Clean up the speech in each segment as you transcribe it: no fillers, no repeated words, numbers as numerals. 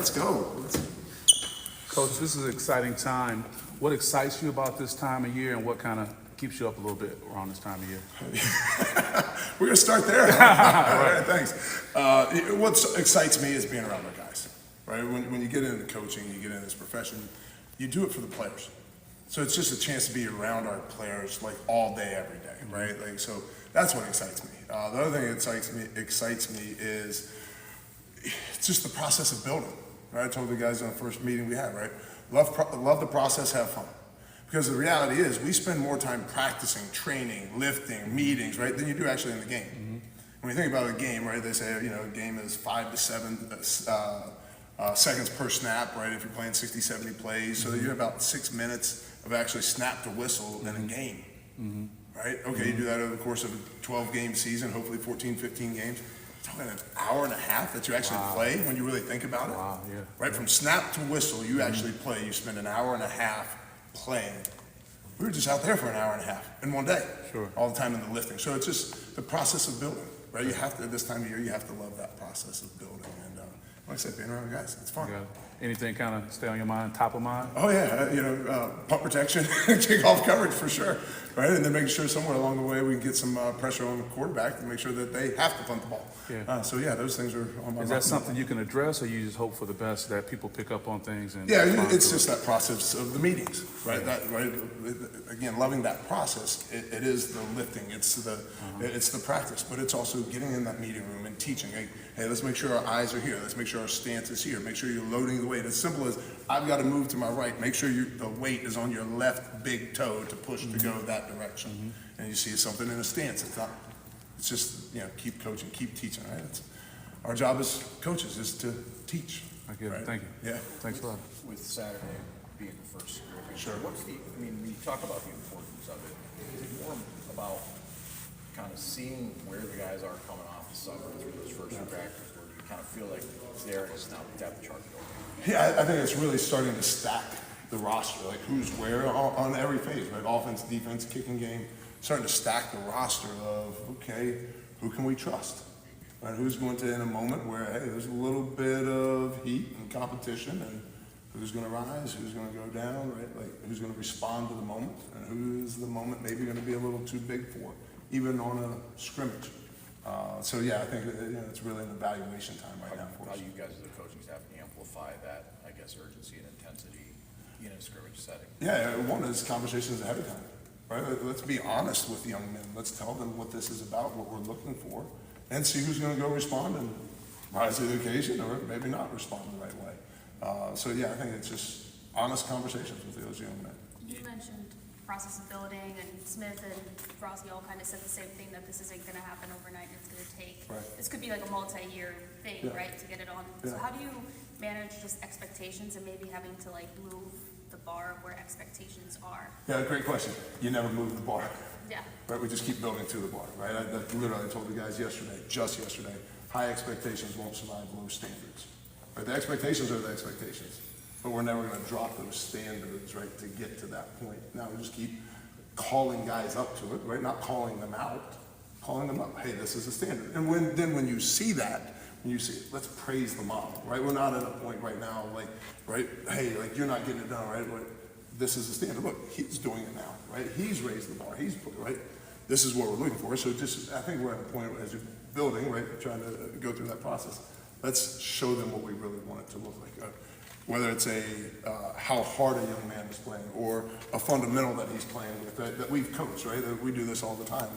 let's go. Coach, this is an exciting time. What excites you about this time of year, and what kind of keeps you up a little bit around this time of year? We're going to start there. All right, thanks. What excites me is being around our guys, right? When you get into coaching, you get into this profession, you do it for the players. So it's just a chance to be around our players like all day, every day, right? Like, so that's what excites me. The other thing that excites me is it's just the process of building, right? I told the guys in the first meeting we had, right? Love the process, have fun. Because the reality is we spend more time practicing, training, lifting, meetings, right, than you do actually in the game. Mm-hmm. When you think about a game, right, they say, a game is 5 to 7 seconds per snap, right, if you're playing 60, 70 plays. So you have about 6 minutes of actually snap to whistle in a game, right? Okay, you do that over the course of a 12-game season, hopefully 14, 15 games. You're talking an hour and a half that you actually play when you really think about it. Wow, yeah. Right, from snap to whistle, you actually play. You spend an hour and a half playing. We were just out there for an hour and a half in one day. Sure. All the time in the lifting. So it's just the process of building, right? You have to, this time of year, you have to love that process of building. And like I said, being around guys, it's fun. Yeah. Anything kind of stay on your mind, top of mind? Oh yeah, punt protection, kickoff coverage for sure, right? And then making sure somewhere along the way we can get some pressure on the quarterback to make sure that they have to punt the ball. Yeah. So yeah, those things are on my mind. Is that something you can address, or you just hope for the best that people pick up on things? And yeah, it's just that process of the meetings, right? Yeah. That right. Again, loving that process. It is the lifting. It's the practice, but it's also getting in that meeting room and teaching. Hey, let's make sure our eyes are here. Let's make sure our stance is here. Make sure you're loading the weight. As simple as I've got to move to my right. Make sure the weight is on your left big toe to push to go that direction. And you see something in a stance. It's not. It's just keep coaching, keep teaching. Right. Our job as coaches is to teach. I get it. Right? Thank you. Yeah. Thanks a lot. With Saturday being the first scrimmage, sure. When you talk about the importance of it, is it more about kind of seeing where the guys are coming off the summer through those first practices, or do you kind of feel like it's there and it's now depth chart building? Yeah, I think it's really starting to stack the roster, like who's where on every phase, right? Offense, defense, kicking game, starting to stack the roster of, okay, who can we trust? Right? Who's going to, in a moment where, hey, there's a little bit of heat and competition, and who's going to rise, who's going to go down, right? Like, who's going to respond to the moment, and who is the moment maybe going to be a little too big for, even on a scrimmage. So yeah, I think it's really an evaluation time right now for us. How you guys as a coaching staff amplify that, I guess, urgency and intensity in a scrimmage setting? Yeah, one is conversations ahead of time, right? Let's be honest with young men. Let's tell them what this is about, what we're looking for, and see who's going to go respond and rise to the occasion, or maybe not respond the right way. So yeah, I think it's just honest conversations with those young men. You mentioned process of building, and Smith and Rossi all kind of said the same thing, that this isn't going to happen overnight. It's going to take, this could be like a multi-year thing, right, to get it on. So how do you manage just expectations and maybe having to like move the bar where expectations are? Yeah, great question. You never move the bar. Yeah. Right, we just keep building to the bar, right? I literally told the guys just yesterday, high expectations won't survive low standards. Right, the expectations are the expectations, but we're never going to drop those standards, right, to get to that point. Now we just keep calling guys up to it, right? Not calling them out, calling them up. Hey, this is a standard. And when you see that, when you see it, let's praise the model, right? We're not at a point right now, like, right? Hey, like you're not getting it done, right? This is a standard. Look, he's doing it now, right? He's raised the bar. He's put it right. This is what we're looking for. So just, I think we're at a point as you're building, right, trying to go through that process. Let's show them what we really want it to look like. Whether it's how hard a young man is playing, or a fundamental that he's playing with that we've coached, right? That we do this all the time.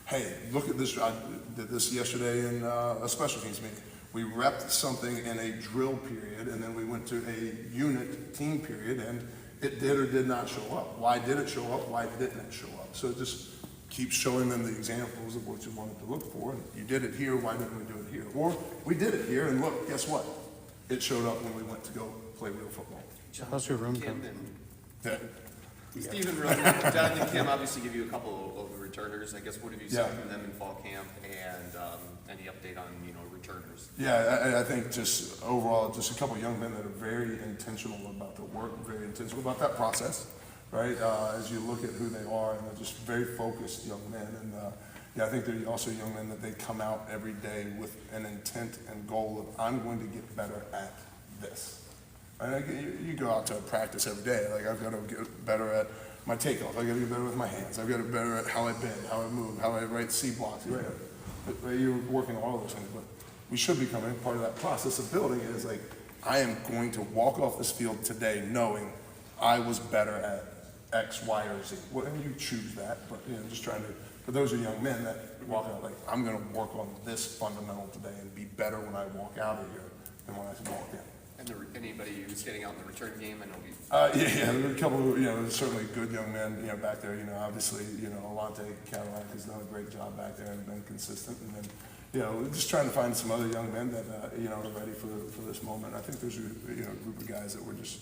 Hey, look at this. I did this yesterday in a special teams meeting. We repped something in a drill period, and then we went to a unit team period, and it did or did not show up. Why did it show up? Why didn't it show up? So just keep showing them the examples of what you wanted to look for. And you did it here, why didn't we do it here? Or we did it here, and look, guess what? It showed up when we went to go play real football. How's your room coming? Stephen, Jonathan Kim obviously give you a couple of returners. I guess what have you seen from them in fall camp, and any update on returners? Yeah, I think just overall, just a couple of young men that are very intentional about the work, very intentional about that process, right? As you look at who they are, and they're just very focused young men. And I think they're also young men that they come out every day with an intent and goal of, I'm going to get better at this. Right? You go out to practice every day. Like, I've got to get better at my takeoff. I got to get better with my hands. I've got to get better at how I bend, how I move, how I write C blocks. Right? You're working on all those things, but we should be coming. Part of that process of building is like, I am going to walk off this field today knowing I was better at X, Y, or Z. Whatever you choose that, but just trying to. For those are young men that walk out like, I'm going to work on this fundamental today and be better when I walk out of here than when I walk in. And anybody who's getting out in the return game, I know we. Yeah, there are a couple of, there's certainly good young men, back there, obviously, Alante Cadillac has done a great job back there and been consistent. And then, we're just trying to find some other young men that, are ready for this moment. I think there's a, group of guys that we're just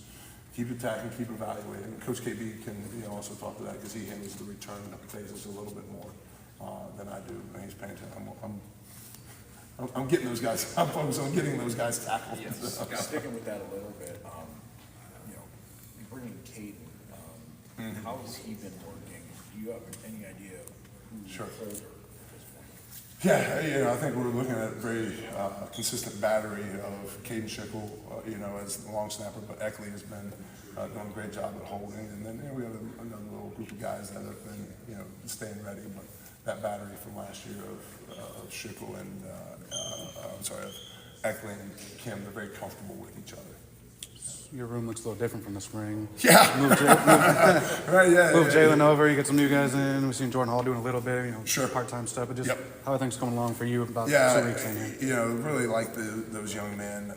keep attacking, keep evaluating. Coach KB can, also talk to that because he handles the return phases a little bit more than I do. And he's paying attention. I'm getting those guys. I'm focused on getting those guys tackled. Yes. Sticking with that a little bit, you bring in Caden. How has he been working? Do you have any idea who's Sure. older at this point? Yeah, I think we're looking at a very consistent battery of Caden Schickel, as the long snapper, but Eckley has been doing a great job at holding. And then we have another little group of guys that have been, staying ready. But that battery from last year of Schickel and, of Eckley and Kim, they're very comfortable with each other. Your room looks a little different from the spring. Yeah. Right, yeah. Move Jalen over, you get some new guys in. We've seen Jordan Hall doing a little bit, Sure. part-time stuff. But just Yep. how are things coming along for you about 2 weeks in here? Really like those young men.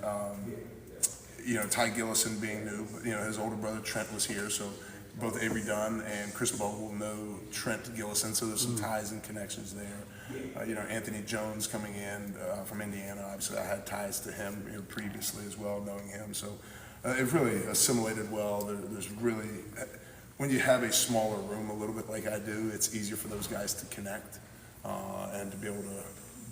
Ty Gillison being new, but, his older brother Trent was here, so both Avery Dunn and Chris Bogle know Trent Gillison, so there's some ties and connections there. Anthony Jones coming in from Indiana, obviously I had ties to him previously as well, knowing him, so it really assimilated well. There's really, when you have a smaller room a little bit like I do, it's easier for those guys to connect and to be able to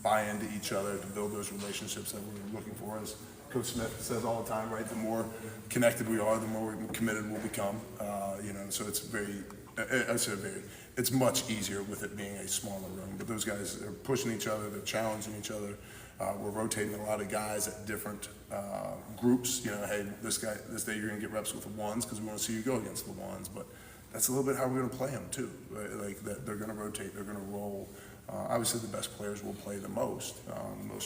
buy into each other, to build those relationships that we're looking for. As Coach Smith says all the time, right? The more connected we are, the more committed we'll become. So it's it's much easier with it being a smaller room. But those guys are pushing each other, they're challenging each other. We're rotating a lot of guys at different groups. Hey, this day you're gonna get reps with the ones because we want to see you go against the ones. But that's a little bit how we're gonna play them too. Right? Like that, they're gonna rotate, they're gonna roll. Obviously, the best players will play the most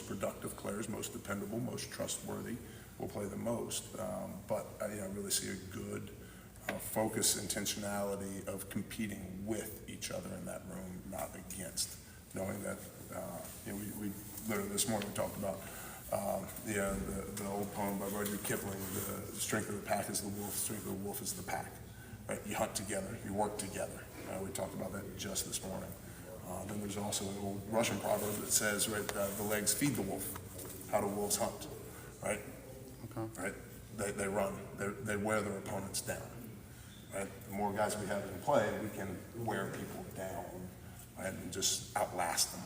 productive players, most dependable, most trustworthy will play the most. But I really see a good focus, intentionality of competing with each other in that room, not against. Knowing that, we literally this morning we talked about the old poem by Rudyard Kipling, the strength of the pack is the wolf, the strength of the wolf is the pack. Right? You hunt together, you work together. We talked about that just this morning. Then there's also an old Russian proverb that says, right, the legs feed the wolf. How do wolves hunt? Right? Okay. Right? They run. They wear their opponents down. Right? The more guys we have in play, we can wear people down, right, and just outlast them.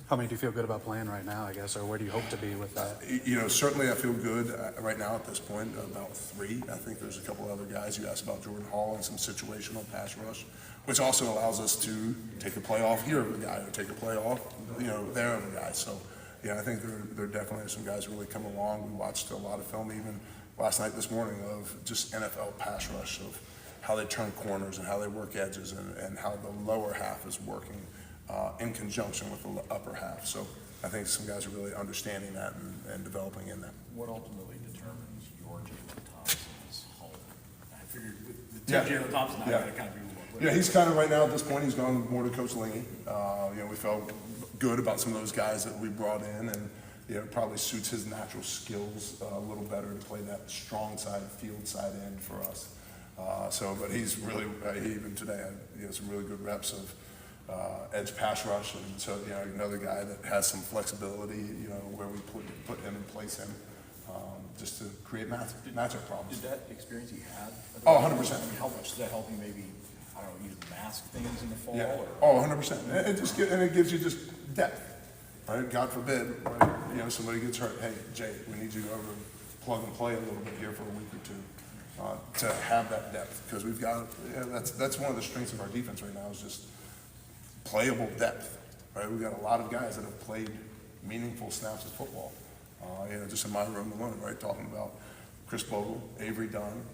How many do you feel good about playing right now, I guess, or where do you hope to be with that? Certainly I feel good right now at this point, about 3. I think there's a couple other guys. You asked about Jordan Hall and some situational pass rush, which also allows us to take a play off here of a guy or take a play off, there of a guy. So, I think there definitely are some guys really come along. We watched a lot of film even last night, this morning, of just NFL pass rush, of how they turn corners and how they work edges and how the lower half is working in conjunction with the upper half. So I think some guys are really understanding that and developing in that. What ultimately determines your Jalen Thompson's home? I figured with Yeah. Jalen Thompson, I Yeah. gotta kind of be more. Yeah, he's kind of right now at this point, he's gone more to Coach Lingy. We felt good about some of those guys that we brought in, and it probably suits his natural skills a little better to play that strong side, field side end for us. But he's really, even today, had some really good reps of edge pass rush, and so another guy that has some flexibility, where we put him and place him, just to create matchup problems. Did that experience he had? Oh, 100%. How much did that help you maybe, I don't know, either mask things in the fall? Yeah. Or? 100%. It gives you just depth, right? God forbid, right? Somebody gets hurt. Hey, Jay, we need you to go over and plug and play a little bit here for a week or two to have that depth, because we've got. That's one of the strengths of our defense right now is just playable depth, right? We've got a lot of guys that have played meaningful snaps of football. Just in my room alone, right? Talking about Chris Bogle, Avery Dunn,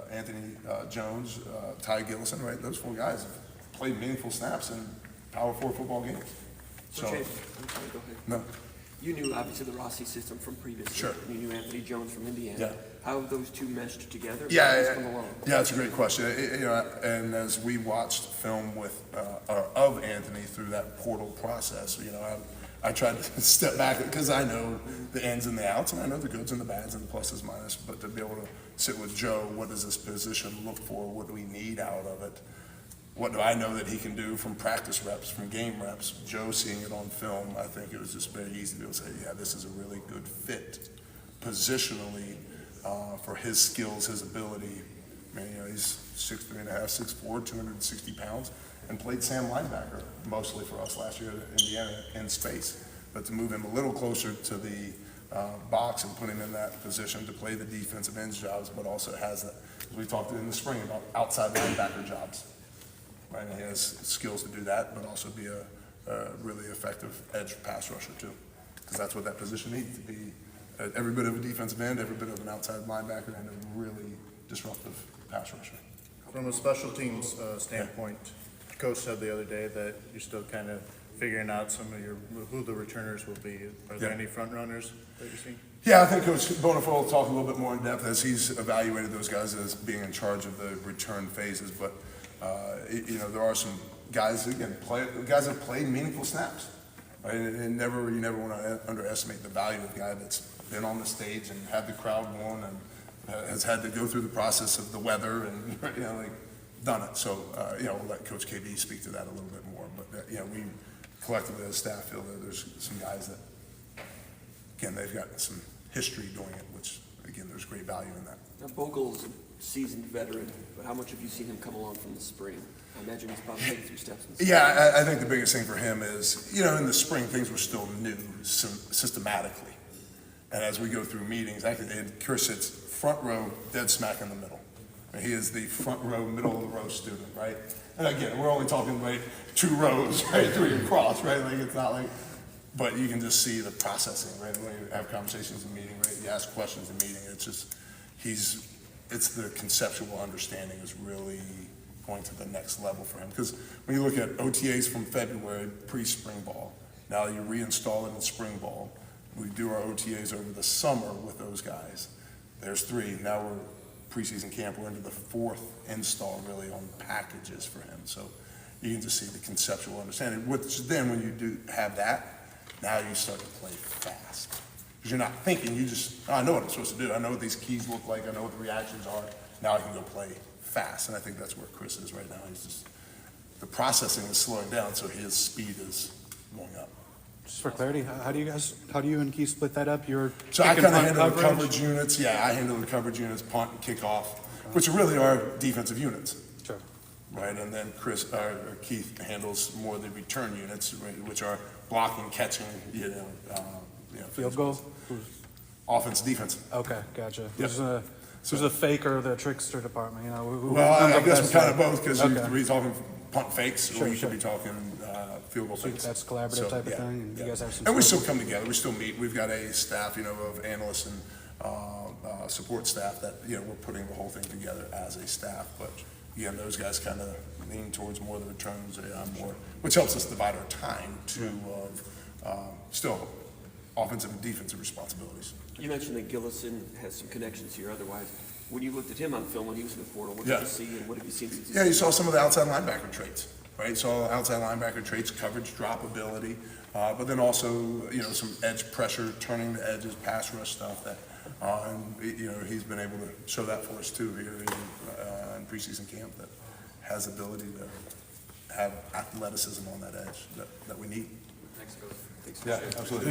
Anthony Jones, Ty Gillison, right? Those 4 guys have played meaningful snaps in Power 4 football games. So, Chad, I'm sorry, go ahead. No, You knew obviously the Rossi system from previously. Sure. You knew Anthony Jones from Indiana. Yeah. How have those two meshed together? yeah, How has yeah, come along? yeah, it's a great question. And as we watched film of Anthony through that portal process, I tried to step back because I know the ins and the outs, and I know the goods and the bads and the pluses, minuses. But to be able to sit with Joe, what does this position look for? What do we need out of it? What do I know that he can do from practice reps, from game reps? Joe seeing it on film, I think it was just very easy to be able to say, yeah, this is a really good fit positionally for his skills, his ability. I mean, he's 6'3.5", 6'4", 260 pounds, and played Sam linebacker mostly for us last year at Indiana in space. But to move him a little closer to the box and put him in that position to play the defensive ends jobs, but also has that, as we talked in the spring about outside linebacker jobs. Right, and he has skills to do that, but also be a really effective edge pass rusher too, because that's what that position needs to be. Every bit of a defensive end, every bit of an outside linebacker, and a really disruptive pass rusher. From a special teams standpoint, Coach said the other day that you're still kind of figuring out who the returners will be. Are there Yeah. any front runners that you're seeing? Yeah, I think Coach Bonifol will talk a little bit more in depth as he's evaluated those guys as being in charge of the return phases, but there are some guys guys have played meaningful snaps, right? And you never want to underestimate the value of a guy that's been on the stage and had the crowd going and has had to go through the process of the weather and done it. So we'll let Coach KB speak to that a little bit more. But we collectively as staff feel that there's some guys that again they've got some history doing it, which again there's great value in that. Now, Bogle's a seasoned veteran, but how much have you seen him come along from the spring? I imagine he's probably taken some steps. Yeah, I think the biggest thing for him is, in the spring, things were still new systematically. And as we go through meetings, Chris sits front row, dead smack in the middle. And he is the front row, middle of the row student, right? And again, we're only talking, right, 2 rows, right, 3 across, right? It's not like, but you can just see the processing, right? When you have conversations in meeting, right? You ask questions in meeting, it's just, it's the conceptual understanding is really going to the next level for him. Because when you look at OTAs from February, pre-spring ball, now you reinstall it in spring ball. We do our OTAs over the summer with those guys. There's 3. Now we're preseason camp. We're into the 4th install really on packages for him. So you can just see the conceptual understanding. Which then when you do have that, now you start to play fast. Because you're not thinking, I know what I'm supposed to do. I know what these keys look like. I know what the reactions are. Now I can go play fast. And I think that's where Chris is right now. The processing is slowing down, so his speed is going up. Just for clarity, how do you and Keith split that up? So I kicking kind of punt handle the coverage? coverage units. Yeah, I handle the coverage units, punt and kickoff, which really are defensive units. Sure. Right, and then Keith handles more of the return units, right, which are blocking, catching, Field goal? offense, defense. Okay, gotcha. Yep. Who's the fake or the trickster department? Who Well, comes I up guess best we're kind of there? both because Okay. you're talking punt fakes, Sure, or you sure. could be talking field goal fakes. That's collaborative type of thing, and you guys have some And we skills. still come together. We still meet. We've got a staff, of analysts and support staff that we're putting the whole thing together as a staff. But again, those guys kind of lean towards more of the returns, more, which helps us divide our time to still offensive and defensive responsibilities. You mentioned that Gillison has some connections here. Otherwise, when you looked at him on film when he was in the portal, what Yeah. did you see and what have you seen since? Yeah, you saw some of the outside linebacker traits, right? You saw outside linebacker traits, coverage, drop ability, but then also, some edge pressure, turning the edges, pass rush stuff that, and, he's been able to show that for us too here in preseason camp that has ability to have athleticism on that edge that we need. Thanks, Coach. Yeah, absolutely.